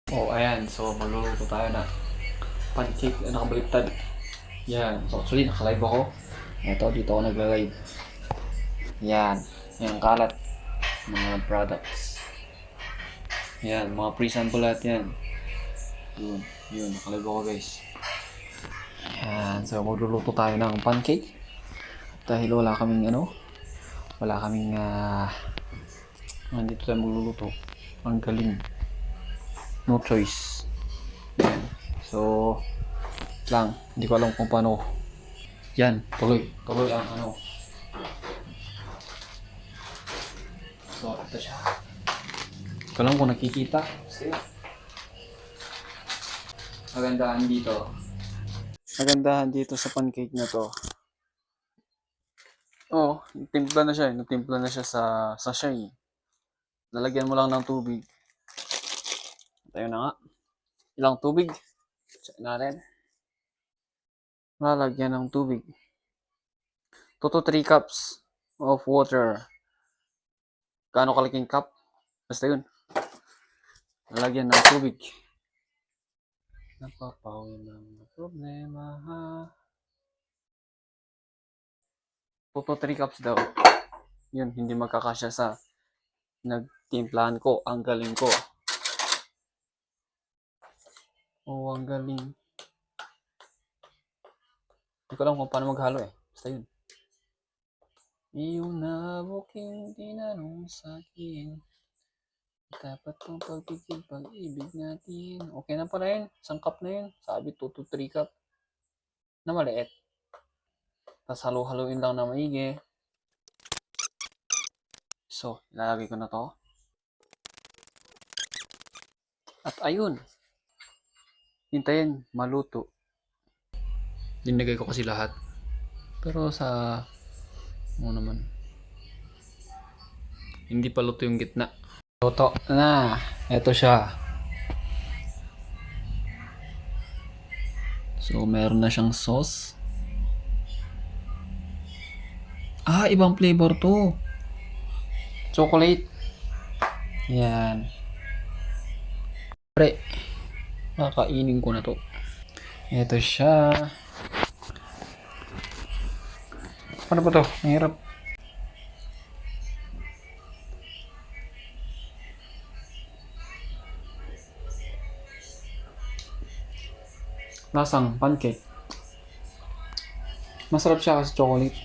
Oh, ayan. So, magluluto tayo na pancake na nakabaliktad. Yan. So, actually, nakalive ako. Ito, dito ako nagla-live. Yan. Yan, kalat. Mga products. Yan, mga pre-sample lahat yan. Yun, nakalive ako guys. Yan. So, magluluto tayo ng pancake. Dahil wala kaming nandito tayo magluluto. Ang galing. No choice. Yan. So, hindi ko alam kung paano. Yan, tuloy ang So, ito siya. Hindi ko alam kung nakikita. Kasi, Magandahan dito sa pancake na to. Oo, timpla na siya. Natimpla na siya sa sachet. Lalagyan mo lang ng tubig. Tayo na nga. Ilang tubig? Check natin. Lalagyan ng tubig. 2 to 3 cups of water. Gaano kalaking cup? Basta yun. Lalagyan ng tubig. Napapawi ng problema ha. 2 to 3 cups daw. Yun, hindi magkakasya sa nagtimplahan ko. Ang galing ko. Oh, ang galing. Hindi ko alam kung paano maghalo eh. Basta yun. Iyong nabuking tinanong sa'kin. Dapat kong pagbigyan pag-ibig natin. Okay na pala yun. Isang cup na yun. Sabi 2 to 3 cup. Na maliit. Tapos halo-haloin lang na maigi. So, ilalagay ko na to. At ayun. Hintayin, maluto. Dinagay ko kasi lahat. Pero naman. Hindi pa luto yung gitna. Luto na. Ito siya. So, meron na siyang sauce. Ibang flavor to. Chocolate. Yan. Pre, kakainin ko na to. Ito siya. Paano ba to? Mahirap. Lasang pancake. Masarap siya kasi chocolate.